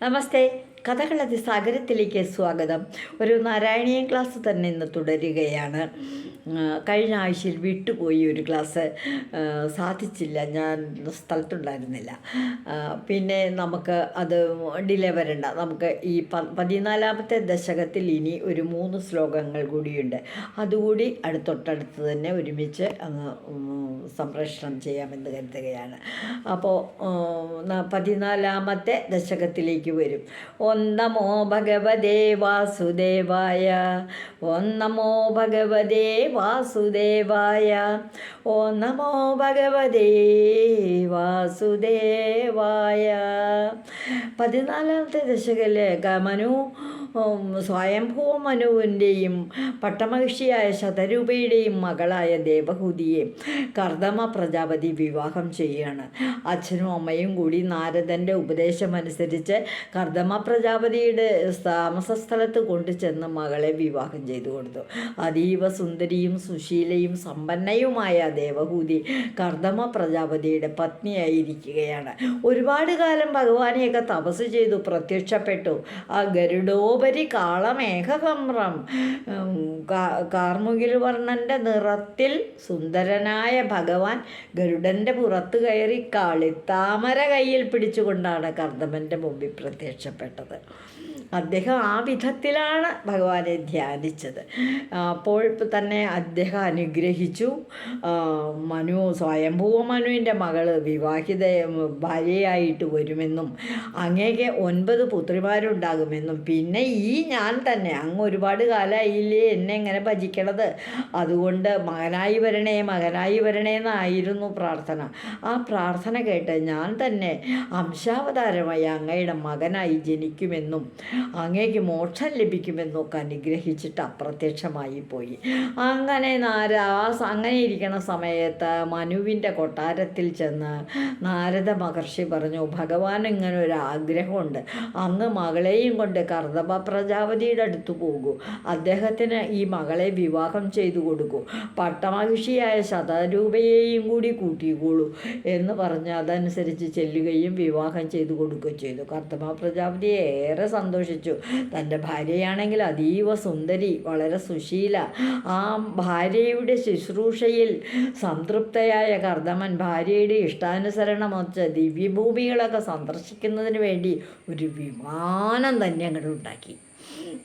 നമസ്തേ. കഥകളതിസാഗരത്തിലേക്ക് സ്വാഗതം. ഒരു നാരായണീയൻ ക്ലാസ് തന്നെ ഇന്ന് തുടരുകയാണ്. കഴിഞ്ഞ ആഴ്ചയിൽ വിട്ടുപോയി ഒരു ക്ലാസ് സാധിച്ചില്ല, ഞാൻ സ്ഥലത്തുണ്ടായിരുന്നില്ല. പിന്നെ നമുക്ക് അത് ഡിലേ വരണ്ട. നമുക്ക് ഈ 14ാമത്തെ ദശകത്തിൽ ഇനി ഒരു 3 ശ്ലോകങ്ങൾ കൂടിയുണ്ട്. അതുകൂടി തൊട്ടടുത്ത് തന്നെ ഒരുമിച്ച് അങ്ങ് സംപ്രേഷണം ചെയ്യാമെന്ന് കരുതുകയാണ്. അപ്പോൾ 14ാമത്തെ ദശകത്തിലേക്ക് വരും. ഓം നമോ ഭഗവതേ വാസുദേവായ, ഓം നമോ ഭഗവതേ വാസുദേവായ, ഓം നമോ ഭഗവതേ വാസുദേവായ. 14ാമത്തെ ദശകത്തിലെ സ്വയംഭൂ മനുവിൻ്റെയും പട്ടമഹിഷിയായ ശതരൂപയുടെയും മകളായ ദേവഹൂതിയെ കർദമ പ്രജാപതി വിവാഹം ചെയ്യുകയാണ്. അച്ഛനും അമ്മയും കൂടി നാരദൻ്റെ ഉപദേശമനുസരിച്ച് കർദമ പ്രജാപതിയുടെ താമസസ്ഥലത്ത് കൊണ്ടുചെന്ന് മകളെ വിവാഹം ചെയ്തു കൊടുത്തു. അതീവ സുന്ദരിയും സുശീലയും സമ്പന്നയുമായ ദേവഹൂതി കർദമ പ്രജാപതിയുടെ പത്നിയായിരിക്കുകയാണ്. ഒരുപാട് കാലം ഭഗവാനെയൊക്കെ തപസ് ചെയ്തു പ്രത്യക്ഷപ്പെട്ടു. ആ ഗരുഡോപരി കാളമേഘകമ്രം, കാർമുകിൽ വർണ്ണൻ്റെ നിറത്തിൽ സുന്ദരനായ ഭഗവാൻ ഗരുഡൻ്റെ പുറത്ത് കയറി കാളിത്താമര കയ്യിൽ പിടിച്ചുകൊണ്ടാണ് കർദമൻ്റെ മുമ്പിൽ പ്രത്യക്ഷപ്പെട്ടത്. അദ്ദേഹം ആ വിധത്തിലാണ് ഭഗവാനെ ധ്യാനിച്ചത്. അപ്പോൾ തന്നെ അദ്ദേഹം അനുഗ്രഹിച്ചു. സ്വയംഭൂവ മനുവിൻ്റെ മകള് വിവാഹിത ഭാര്യയായിട്ട് വരുമെന്നും അങ്ങേക്ക് 9 പുത്രിമാരുണ്ടാകുമെന്നും പിന്നെ ഞാൻ തന്നെ അങ്ങ് ഒരുപാട് കാലമായില്ലേ എന്നെ ഇങ്ങനെ ഭജിക്കണത്, അതുകൊണ്ട് മകനായി വരണേ മകനായി വരണേ എന്നായിരുന്നു പ്രാർത്ഥന. ആ പ്രാർത്ഥന കേട്ട് ഞാൻ തന്നെ അംശാവതാരമായി അങ്ങയുടെ മകനായി ജനിക്കുമെന്നും അങ്ങേക്ക് മോക്ഷം ലഭിക്കുമെന്നൊക്കെ അനുഗ്രഹിച്ചിട്ട് അപ്രത്യക്ഷമായി പോയി. അങ്ങനെ അങ്ങനെ ഇരിക്കുന്ന സമയത്ത് മനുവിൻ്റെ കൊട്ടാരത്തിൽ ചെന്ന് നാരദ മഹർഷി പറഞ്ഞു, ഭഗവാൻ ഇങ്ങനെ ഒരു ആഗ്രഹമുണ്ട്, അങ്ങ് മകളെയും കൊണ്ട് കർദമ പ്രജാപതിയുടെ അടുത്ത് പോകൂ, അദ്ദേഹത്തിന് ഈ മകളെ വിവാഹം ചെയ്തു കൊടുക്കൂ, പട്ടമഹിഷിയായ ശതരൂപയെയും കൂടി കൂട്ടിക്കോളൂ എന്ന് പറഞ്ഞ് അതനുസരിച്ച് ചെല്ലുകയും വിവാഹം ചെയ്തു കൊടുക്കുകയും ചെയ്തു. കർദമ പ്രജാപതിയെ ഏറെ സന്തോഷിച്ചു. തൻ്റെ ഭാര്യയാണെങ്കിൽ അതീവ സുന്ദരി, വളരെ സുശീല. ആ ഭാര്യയുടെ ശുശ്രൂഷയിൽ സംതൃപ്തയായ കർദമൻ ഭാര്യയുടെ ഇഷ്ടാനുസരണമൊത്ത് ദിവ്യഭൂമികളൊക്കെ സന്ദർശിക്കുന്നതിന് വേണ്ടി ഒരു വിമാനം തന്നെ അങ്ങോട്ട് ഉണ്ടാക്കി.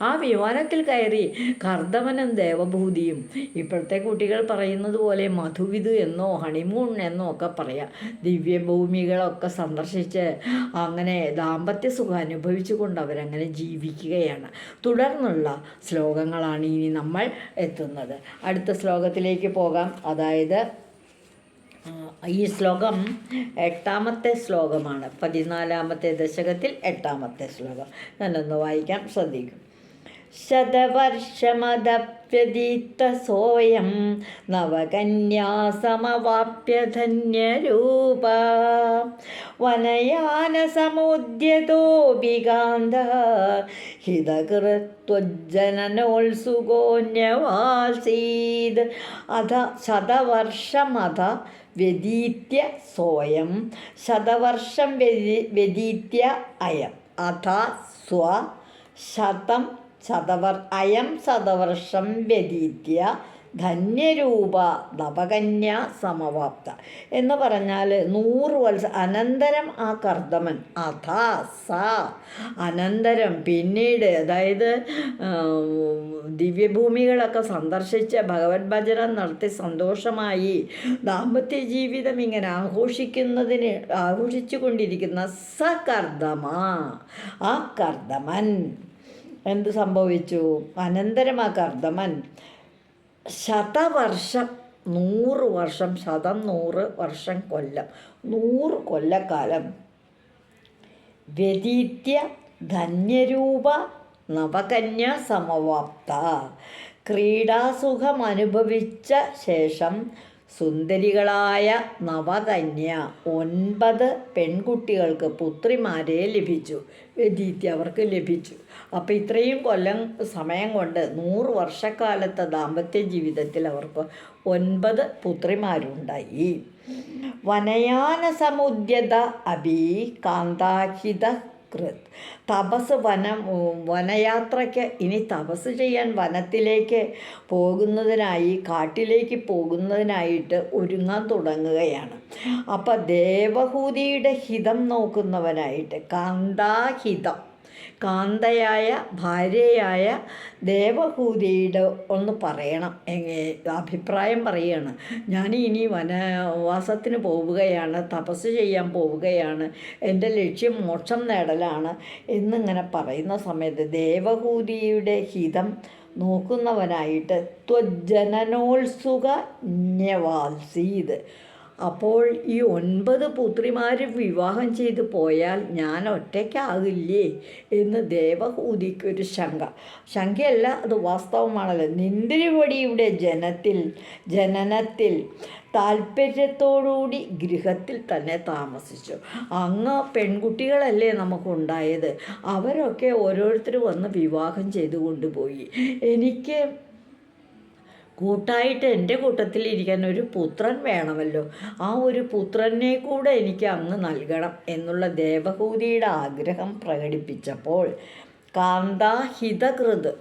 ആ വിമാനത്തിൽ കയറി കർദമനും ദേവഭൂതിയും, ഇപ്പോഴത്തെ കുട്ടികൾ പറയുന്നത് പോലെ മധുവിധു എന്നോ ഹണിമൂൺ എന്നോ ഒക്കെ പറയാം, ദിവ്യഭൂമികളൊക്കെ സന്ദർശിച്ച് അങ്ങനെ ദാമ്പത്യ സുഖം അനുഭവിച്ചു കൊണ്ട് അവരങ്ങനെ ജീവിക്കുകയാണ്. തുടർന്നുള്ള ശ്ലോകങ്ങളാണ് ഇനി നമ്മൾ എത്തുന്നത്. അടുത്ത ശ്ലോകത്തിലേക്ക് പോകാം. അതായത് ഈ ശ്ലോകം 8ാമത്തെ ശ്ലോകമാണ്. 14ാമത്തെ ദശകത്തിൽ 8ാമത്തെ ശ്ലോകം ഞാനൊന്ന് വായിക്കാം, ശ്രദ്ധിക്കും. ശതവർഷമദപ്യതീത്ത സോയം നവകന്യാസമവാപ്യ ധന്യരൂപ വനയാന സമുദ്യതോപികാന്ത ഹിതകൃത്വജ്ജനനോത്സുകോന്യവാസീത് അധ ശതവർഷമധ വ്യതീത്യ സോയം ശതവർഷം വ്യതീത്യ അയം അഥ സ്വ ശതം അയം ശതവർഷം വ്യതീത്യ ധന്യരൂപ നവകന്യ സമവാപ്ത എന്ന് പറഞ്ഞാൽ 100 അനന്തരം ആ കർദമൻ അഥാ സ അനന്തരം പിന്നീട്, അതായത് ദിവ്യഭൂമികളൊക്കെ സന്ദർശിച്ച് ഭഗവത് ഭജനം നടത്തി സന്തോഷമായി ദാമ്പത്യ ജീവിതം ഇങ്ങനെ ആഘോഷിച്ചു കൊണ്ടിരിക്കുന്ന സകർദമ ആ കർദമൻ എന്ത് സംഭവിച്ചു? അനന്തരം ആ കർദമൻ ശതവർഷം 100 വർഷം, 100 വർഷം കൊല്ലം, 100 കൊല്ലക്കാലം വ്യതീത്യ ധന്യരൂപ നവകന്യ സമവാപ്ത ക്രീഡാസുഖം അനുഭവിച്ച ശേഷം സുന്ദരികളായ നവകന്യ 9 പെൺകുട്ടികൾക്ക് പുത്രിമാരെ ലഭിച്ചു. വ്യതീത്യ അവർക്ക് ലഭിച്ചു. അപ്പോൾ ഇത്രയും കൊല്ലം സമയം കൊണ്ട് 100 വർഷക്കാലത്തെ ദാമ്പത്യ ജീവിതത്തിൽ അവർക്ക് 9 പുത്രിമാരുണ്ടായി. വനയാന സമുദ്യത അഭി കാന്താഹിത കൃത്. തപസ് വനയാത്രയ്ക്ക് ഇനി തപസ് ചെയ്യാൻ വനത്തിലേക്ക് പോകുന്നതിനായി, കാട്ടിലേക്ക് പോകുന്നതിനായിട്ട് ഒരുങ്ങാൻ തുടങ്ങുകയാണ്. അപ്പം ദേവഹൂതിയുടെ ഹിതം നോക്കുന്നവനായിട്ട് കാന്താഹിതം, കാന്തയായ ഭാര്യയായ ദേവഹൂതിയുടെ ഒന്ന് പറയണം, അഭിപ്രായം പറയുകയാണ്. ഞാൻ ഇനി വനവാസത്തിന് പോവുകയാണ്, തപസ് ചെയ്യാൻ പോവുകയാണ്, എൻ്റെ ലക്ഷ്യം മോക്ഷം നേടലാണ് എന്നിങ്ങനെ പറയുന്ന സമയത്ത് ദേവഹൂതിയുടെ ഹിതം നോക്കുന്നവനായിട്ട് ത്വജനനോത്സുക ന്യവാൽസീത്. അപ്പോൾ ഈ 9 പുത്രിമാരും വിവാഹം ചെയ്തു പോയാൽ ഞാൻ ഒറ്റയ്ക്കാകില്ലേ എന്ന് ദേവഹൂതിക്കൊരു ശങ്കയല്ല, അത് വാസ്തവമാണല്ലോ. നിന്ദ്രിവടിയുടെ ജനനത്തിൽ താല്പര്യത്തോടുകൂടി ഗൃഹത്തിൽ തന്നെ താമസിച്ചു. അങ്ങ് പെൺകുട്ടികളല്ലേ നമുക്കുണ്ടായത്, അവരൊക്കെ ഓരോരുത്തർ വന്ന് വിവാഹം ചെയ്തു കൊണ്ടുപോയി. എനിക്ക് കൂട്ടായിട്ട് എൻ്റെ കൂട്ടത്തിൽ ഇരിക്കാൻ ഒരു പുത്രൻ വേണമല്ലോ, ആ ഒരു പുത്രനെ കൂടെ എനിക്ക് അങ്ങ് നൽകണം എന്നുള്ള ദേവഹൂതിയുടെ ആഗ്രഹം പ്രകടിപ്പിച്ചപ്പോൾ കാന്താഹിതകൃത്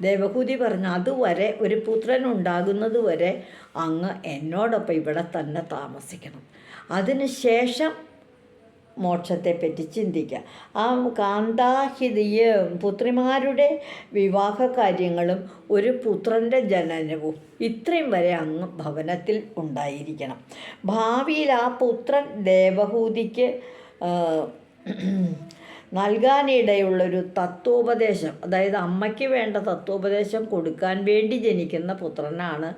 ദേവഹൂതി പറഞ്ഞു, അതുവരെ ഒരു പുത്രൻ ഉണ്ടാകുന്നത് വരെ അങ്ങ് എന്നോടൊപ്പം ഇവിടെ തന്നെ താമസിക്കണം, അതിനുശേഷം മോക്ഷത്തെപ്പറ്റി ചിന്തിക്കുക. ആ കാന്താഹിതീയ പുത്രിമാരുടെ വിവാഹ കാര്യങ്ങളും ഒരു പുത്രൻ്റെ ജനനവും ഇത്രയും വരെ അങ്ങ് ഭവനത്തിൽ ഉണ്ടായിരിക്കണം. ഭാവിയിൽ ആ പുത്രൻ ദേവഹൂതിക്ക് നൽകാനിടയുള്ളൊരു തത്വോപദേശം, അതായത് അമ്മയ്ക്ക് വേണ്ട തത്വോപദേശം കൊടുക്കാൻ വേണ്ടി ജനിക്കുന്ന പുത്രനാണ്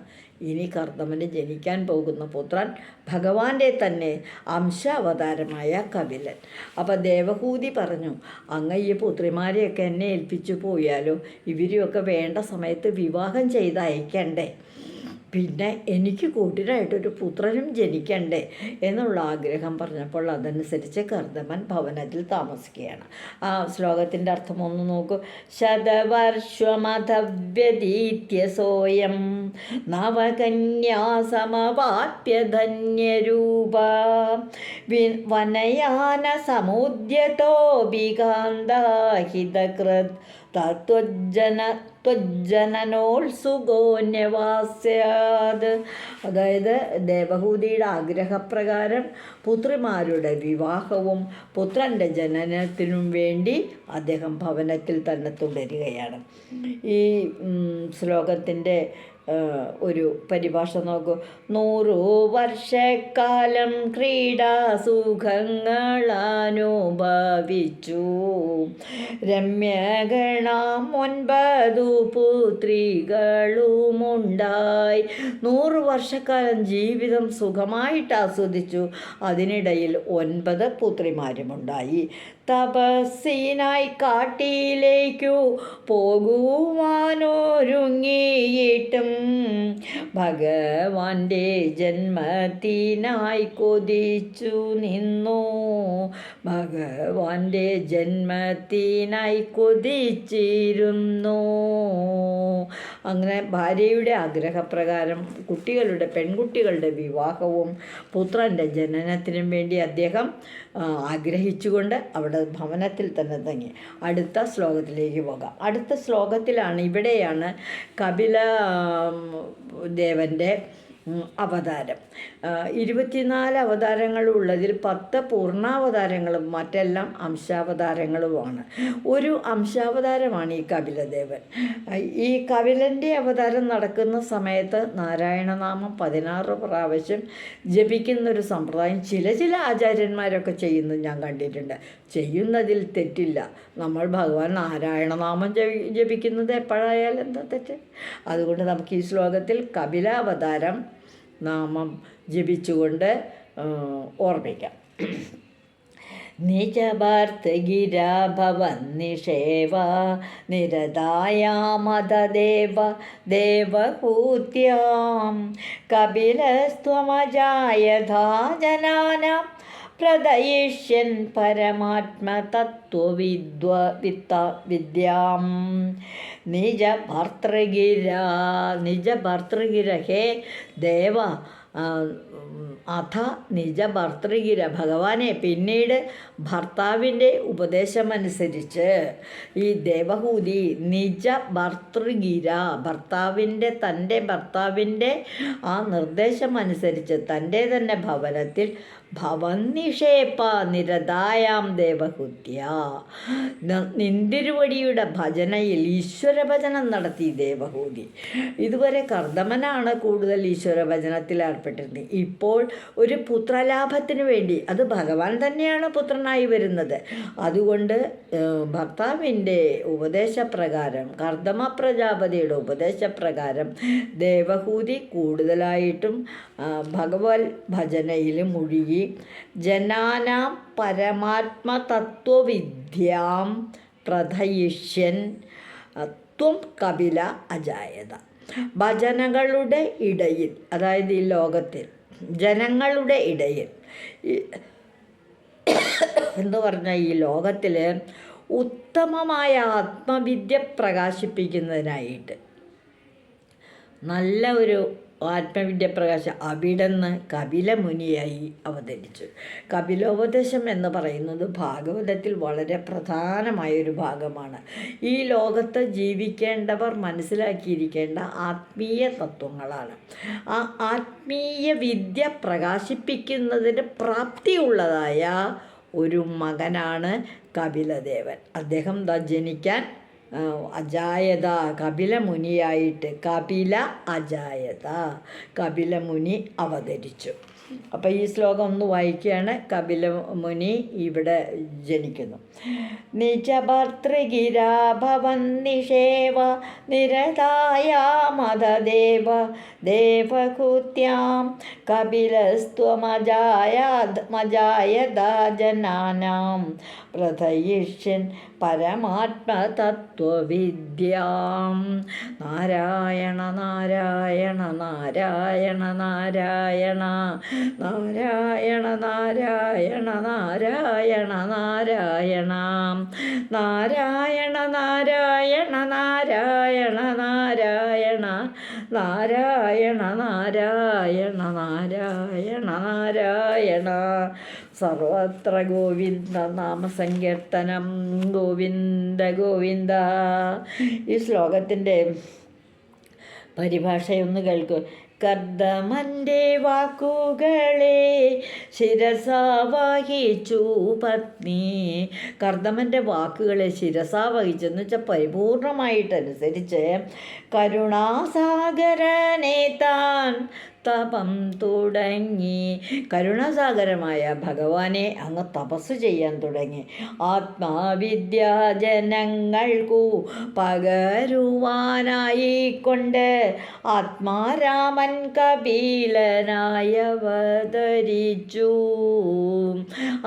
ഇനി കർദമന് ജനിക്കാൻ പോകുന്ന പുത്രൻ, ഭഗവാന്റെ തന്നെ അംശാവതാരമായ കപിലൻ. അപ്പം ദേവഹൂതി പറഞ്ഞു, അങ്ങ് ഈ പുത്രിമാരെയൊക്കെ എന്നെ ഏൽപ്പിച്ചു പോയാലോ, ഇവരെയൊക്കെ വേണ്ട സമയത്ത് വിവാഹം ചെയ്ത് അയക്കണ്ടേ, പിന്നെ എനിക്ക് കൂട്ടിനായിട്ടൊരു പുത്രനും ജനിക്കണ്ടേ എന്നുള്ള ആഗ്രഹം പറഞ്ഞപ്പോൾ അതനുസരിച്ച് കർദമൻ ഭവനത്തിൽ താമസിക്കുകയാണ്. ആ ശ്ലോകത്തിൻ്റെ അർത്ഥം ഒന്ന് നോക്കൂ. ശതവർഷമധവ്യതീത്യ സോയം നവകന്യാസമവാപ്യ ധന്യരൂപ വനയാന സമുദ്യതോഭികാന്താഹിതകൃത് ത്വജ്ജനനോത്സുകോന്യവാസ്യാത്. അതായത് ദേവഹൂതിയുടെ ആഗ്രഹപ്രകാരം പുത്രിമാരുടെ വിവാഹവും പുത്രൻ്റെ ജനനത്തിനും വേണ്ടി അദ്ദേഹം ഭവനത്തിൽ തന്നെ തുടരുകയാണ്. ഈ ശ്ലോകത്തിൻ്റെ ഒരു പരിഭാഷ നോക്കൂ. 100 വർഷക്കാലം ക്രീഡാസുഖങ്ങളനുഭവിച്ചു രമ്യഗണാം 9 പുത്രികളുമുണ്ടായി. 100 വർഷക്കാലം ജീവിതം സുഖമായിട്ട് ആസ്വദിച്ചു. അതിനിടയിൽ 9 പുത്രിമാരുമുണ്ടായി. തപസ്സിനായി കാട്ടിലേക്കു പോകുവാനൊരുങ്ങിയിട്ടും ഭഗവാന്റെ ജന്മത്തിനായി കൊതിച്ചു നിന്നു. ഭഗവാന്റെ ജന്മത്തിനായി കൊതിച്ചിരുന്നു. അങ്ങനെ ഭാര്യയുടെ ആഗ്രഹപ്രകാരം പെൺകുട്ടികളുടെ വിവാഹവും പുത്രൻ്റെ ജനനത്തിനും വേണ്ടി അദ്ദേഹം ആഗ്രഹിച്ചുകൊണ്ട് അവിടെ ഭവനത്തിൽ തന്നെ തങ്ങി. അടുത്ത ശ്ലോകത്തിലേക്ക് പോകാം. അടുത്ത ശ്ലോകത്തിലാണ്, ഇവിടെയാണ് കപില ദേവൻ്റെ അവതാരം. 24 അവതാരങ്ങളുള്ളതിൽ 10 പൂർണ്ണാവതാരങ്ങളും മറ്റെല്ലാം അംശാവതാരങ്ങളുമാണ്. ഒരു അംശാവതാരമാണ് ഈ കപിലദേവൻ. ഈ കപിലൻ്റെ അവതാരം നടക്കുന്ന സമയത്ത് നാരായണനാമം 16 പ്രാവശ്യം ജപിക്കുന്നൊരു സമ്പ്രദായം ചില ആചാര്യന്മാരൊക്കെ ചെയ്യുന്നത് ഞാൻ കണ്ടിട്ടുണ്ട്. ചെയ്യുന്നതിൽ തെറ്റില്ല. നമ്മൾ ഭഗവാൻ നാരായണനാമം ജപിക്കുന്നത് എപ്പോഴായാലും എന്താ തെറ്റ്? അതുകൊണ്ട് നമുക്ക് ഈ ശ്ലോകത്തിൽ കപിലാവതാരം നാമം ജപിച്ചുകൊണ്ട് ഓർമ്മിക്കാം. നിജഭർത്തഗിരാഭവന്നിഷേവ നിരതായാമതദേവ ദേവഹൂത്യാം കപിലസ്ത്വമജായഥാ ജനാനാം പ്രദയിഷ്യൻ പരമാത്മതത്വവിദ്യാം. നിജഭർത്തൃഗിര ഹേ ദേവ, അഥ നിജ ഭർത്തൃഗിര, ഭഗവാനെ പിന്നീട് ഭർത്താവിൻ്റെ ഉപദേശമനുസരിച്ച് ഈ ദേവഹൂതി നിജ ഭർത്തൃഗിര, തൻ്റെ ഭർത്താവിൻ്റെ ആ നിർദ്ദേശമനുസരിച്ച് തൻ്റെ തന്നെ ഭവനത്തിൽ ഭവന്നിഷേപ നിരതായാം ദേവഹൂത്യ, നിന്തിരുവടിയുടെ ഭജനയിൽ ഈശ്വരഭജനം നടത്തി ദേവഹൂതി. ഇതുവരെ കർദമനാണ് കൂടുതൽ ഈശ്വരഭജനത്തിൽ ഏർപ്പെട്ടിരുന്നത്. ഇപ്പോൾ ഒരു പുത്രലാഭത്തിന് വേണ്ടി, അത് ഭഗവാൻ തന്നെയാണ് പുത്രനായി വരുന്നത്, അതുകൊണ്ട് ഭർത്താവിൻ്റെ ഉപദേശപ്രകാരം, കർദമ പ്രജാപതിയുടെ ഉപദേശപ്രകാരം ദേവഹൂതി കൂടുതലായിട്ടും ഭഗവത് ഭജനയിൽ മുഴുകി ജനാനാം പരമാത്മതത്വവിദ്യാം പ്രഥയിഷ്യൻ ത്വം കപില അജായത. ഭജനകളുടെ ഇടയിൽ, അതായത് ഈ ലോകത്തിൽ ജനങ്ങളുടെ ഇടയിൽ എന്ന് പറഞ്ഞാൽ ഈ ലോകത്തിൽ ഉത്തമമായ ആത്മവിദ്യ പ്രകാശിപ്പിക്കുന്നതിനായിട്ട് നല്ല ഒരു ആത്മവിദ്യ പ്രകാശം അവിടുന്ന് കപിലമുനിയായി അവതരിച്ചു. കപിലോപദേശം എന്ന് പറയുന്നത് ഭാഗവതത്തിൽ വളരെ പ്രധാനമായൊരു ഭാഗമാണ്. ഈ ലോകത്ത് ജീവിക്കേണ്ടവർ മനസ്സിലാക്കിയിരിക്കേണ്ട ആത്മീയ തത്വങ്ങളാണ്. ആ ആത്മീയ വിദ്യ പ്രകാശിപ്പിക്കുന്നതിന് പ്രാപ്തിയുള്ളതായ ഒരു മകനാണ് കപിലദേവൻ. അദ്ദേഹം ജനിക്കാൻ അജായത, കപിലമുനിയായിട്ട് കപില അജായത, കപിലമുനി അവതരിച്ചു. അപ്പോൾ ഈ ശ്ലോകം ഒന്ന് വായിക്കുകയാണ്. കപിലമുനി ഇവിടെ ജനിക്കുന്നു. നിജഭർതൃഗിരാ ഭവന്നിഷേവ നിരതായാമധദേവ ദേവഹൂത്യാം കപിലസ്ത്വമജായത ജനാനാം പ്രഥയിഷ്യൻ പരമാത്മതത്വവിദ്യാം. നാരായണ നാരായണ നാരായണ നാരായണ നാരായണ നാരായണ നാരായണ നാരായണ നാരായണ നാരായണ നാരായണ നാരായണ നാരായണ നാരായണ നാരായണ നാരായണ. സർവത്ര ഗോവിന്ദ നാമസങ്കീർത്തനം. ഗോവിന്ദ ഗോവിന്ദ. ഈ ശ്ലോകത്തിൻ്റെ പരിഭാഷയൊന്ന് കേൾക്കൂ. കർദമൻ്റെ വാക്കുകളെ ശിരസാവഹിച്ചു പത്നി. കർദമൻ്റെ വാക്കുകളെ ശിരസാവഹിച്ചെന്ന് വെച്ചാൽ പരിപൂർണമായിട്ടനുസരിച്ച് കരുണാസാഗരനെ താൻ തപം തുടങ്ങി. കരുണാസാഗരമായ ഭഗവാനെ അങ്ങ് തപസ് ചെയ്യാൻ തുടങ്ങി. ആത്മാവിദ്യ ജനങ്ങൾക്കു പകരുവാനായിക്കൊണ്ട് ആത്മാരാമൻ കപിലനായി അവതരിച്ചു.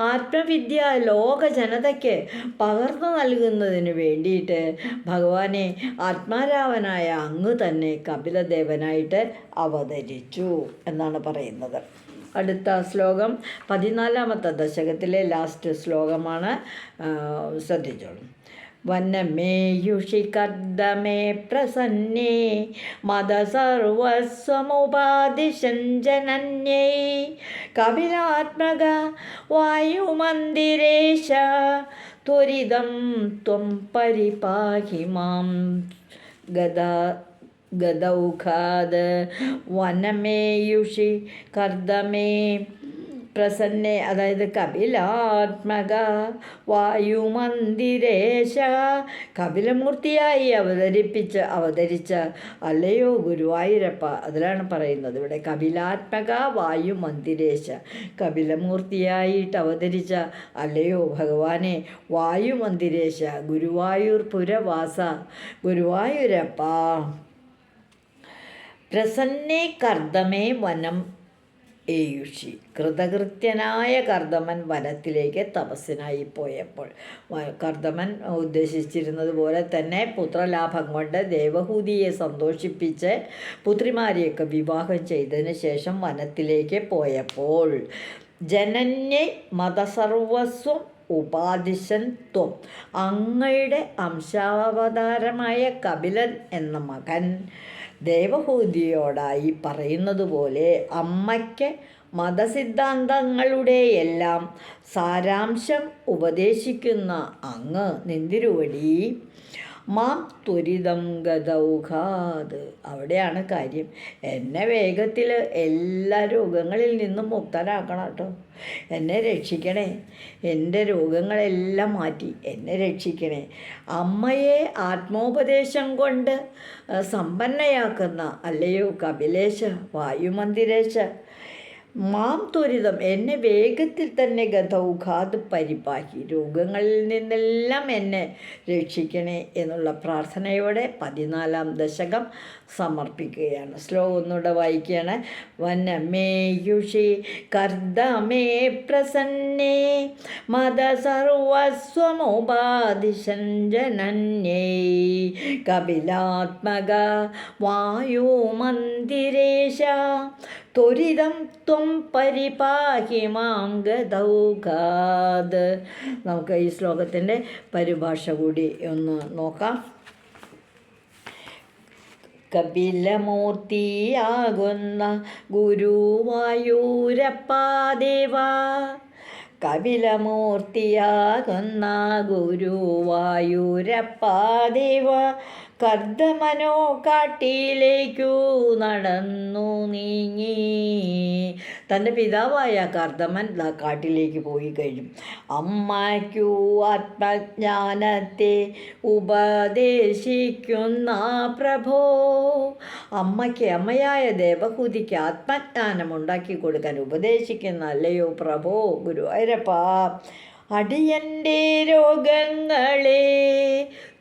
ആത്മവിദ്യ ലോക ജനതയ്ക്ക് പകർന്നു നൽകുന്നതിന് വേണ്ടിയിട്ട് ഭഗവാനെ ആത്മാരാമനായ അങ്ങ് തന്നെ കപിലദേവനായിട്ട് അവതരിച്ചു എന്നാണ് പറയുന്നത്. അടുത്ത ശ്ലോകം 14ാമത്തെ ദശകത്തിലെ ലാസ്റ്റ് ശ്ലോകമാണ്. ശ്രദ്ധിച്ചോളൂ. വനമേയുഷി കർദമേ പ്രസന്നേ മദസർവസ്വമുപാദിശൻ ജനന്യൈ കപിലാത്മക വായുമന്ദിരേശ ത്വരിതം ത്വം പരിപാഹി മാം ഗദൗഖാദ്. വനമേയുഷി കർദമേ പ്രസന്നെ, അതായത് കപിലാത്മക വായുമന്ദിരേശ, കപിലമൂർത്തിയായി അവതരിച്ച അല്ലയോ ഗുരുവായൂരപ്പ. അതിലാണ് പറയുന്നത് ഇവിടെ കപിലാത്മക വായുമന്ദിരേശ, കപിലമൂർത്തിയായിട്ട് അവതരിച്ച അല്ലയോ ഭഗവാനെ വായുമന്ദിരേശ, ഗുരുവായൂർ പുരവാസ ഗുരുവായൂരപ്പ. പ്രസന്നേ കർദമേ വനം ഏയുഷി. കൃതകൃത്യനായ കർദമൻ വനത്തിലേക്ക് തപസ്സിനായി പോയപ്പോൾ, കർദമൻ ഉദ്ദേശിച്ചിരുന്നത് പോലെ തന്നെ പുത്രലാഭം കൊണ്ട് ദേവഹൂതിയെ സന്തോഷിപ്പിച്ച് പുത്രിമാരെയൊക്കെ വിവാഹം ചെയ്തതിന് ശേഷം വനത്തിലേക്ക് പോയപ്പോൾ ജനന്യെ മതസർവസ്വം ഉപാദിശൻ ത്വം, അങ്ങയുടെ അംശാവതാരമായ കപിലൻ എന്ന മകൻ ദേവഹൂതിയോടായി പറയുന്നത് പോലെ അമ്മയ്ക്ക് മതസിദ്ധാന്തങ്ങളുടെ എല്ലാം സാരാംശം ഉപദേശിക്കുന്ന അങ്ങ് നിന്തിരുവടി മാം ത്വരിതം ഗതൗഘാത്. അവിടെയാണ് കാര്യം. എന്നെ വേഗത്തിൽ എല്ലാ രോഗങ്ങളിൽ നിന്നും മുക്തനാക്കണം കേട്ടോ. എന്നെ രക്ഷിക്കണേ. എൻ്റെ രോഗങ്ങളെല്ലാം മാറ്റി എന്നെ രക്ഷിക്കണേ. അമ്മയെ ആത്മോപദേശം കൊണ്ട് സമ്പന്നയാക്കുന്ന അല്ലയോ കപിലേശ, വായുമന്ദിരേശ, മാം ത്വരിതം എന്നെ വേഗത്തിൽ തന്നെ ഗതൗഘാത് പരിപാഹി, രോഗങ്ങളിൽ നിന്നെല്ലാം എന്നെ രക്ഷിക്കണേ എന്നുള്ള പ്രാർത്ഥനയോടെ 14-ാം ദശകം സമർപ്പിക്കുകയാണ്. ശ്ലോകം ഒന്നുകൂടെ വായിക്കുകയാണ്. വനമേയുഷി കർദ്ദമേ പ്രസന്നേ മത സർവസ്വമുപാദിശൻ ജനന്യേ കപിലാത്മക വായുമന്ദിരേശ ത്വരിതം ത്വം പരിപാഹി മാം ഗതൗഘാത്. നമുക്ക് ഈ ശ്ലോകത്തിൻ്റെ പരിഭാഷ കൂടി ഒന്ന് നോക്കാം. കപിലമൂർത്തിയാകുന്ന ഗുരുവായൂരപ്പാദേവ, കപിലമൂർത്തിയാകുന്ന ഗുരുവായൂരപ്പാദേവ, കർദ്ദമനോ കാട്ടിലേക്കു നടന്നു നീങ്ങി. തൻ്റെ പിതാവായ കർദ്ദമൻ കാട്ടിലേക്ക് പോയി കഴിഞ്ഞു. അമ്മയ്ക്കു ആത്മജ്ഞാനത്തെ ഉപദേശിക്കുന്ന പ്രഭോ, അമ്മയായ ദേവഹൂതിക്ക് ആത്മജ്ഞാനം ഉണ്ടാക്കി കൊടുക്കാൻ ഉപദേശിക്കുന്ന അല്ലയോ പ്രഭോ ഗുരുവായൂരപ്പ, അടിയൻ്റെ രോഗങ്ങളെ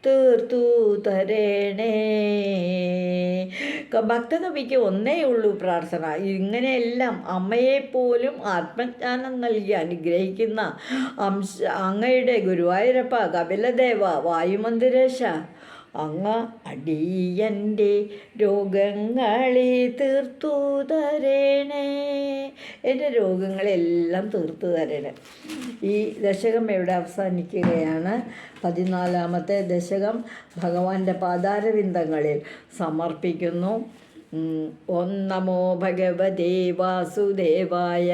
തീർത്തു തരണേ. ഭക്തകവിക്ക് ഒന്നേ ഉള്ളൂ പ്രാർത്ഥന. ഇങ്ങനെയെല്ലാം അമ്മയെപ്പോലും ആത്മജ്ഞാനം നൽകി അനുഗ്രഹിക്കുന്ന അങ്ങയുടെ ഗുരുവായൂരപ്പ, കപിലദേവ, വായുമന്ദിരേശ, അങ്ങ് അടിയൻ്റെ രോഗങ്ങളെ തീർത്തു തരണേ. എൻ്റെ രോഗങ്ങളെല്ലാം തീർത്തു തരണേ. ഈ ദശകം ഇവിടെ അവസാനിക്കുകയാണ്. 14-ാമത്തെ ദശകം ഭഗവാന്റെ പാദാരവിന്ദങ്ങളിൽ സമർപ്പിക്കുന്നു. ഓം നമോ ഭഗവതേ വാസുദേവായ.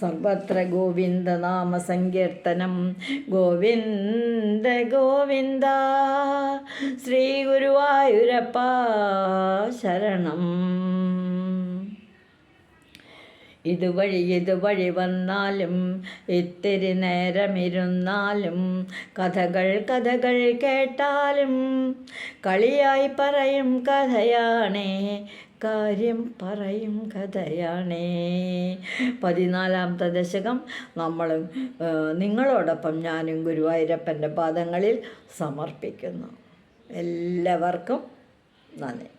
സർവത്ര ഗോവിന്ദനാമ സങ്കീർത്തനം. ഗോവിന്ദ ഗോവിന്ദ. ശ്രീ ഗുരുവായൂരപ്പ ശരണം. ഇതുവഴി വന്നാലും ഇത്തിരി നേരമിരുന്നാലും കഥകൾ കേട്ടാലും കളിയായി പറയും കഥയാണേ, കാര്യം പറയും കഥയാണേ. 14-ാമത്തെ ദശകം നിങ്ങളോടൊപ്പം ഞാനും ഗുരുവായൂരപ്പൻ്റെ പാദങ്ങളിൽ സമർപ്പിക്കുന്നു. എല്ലാവർക്കും നന്ദി.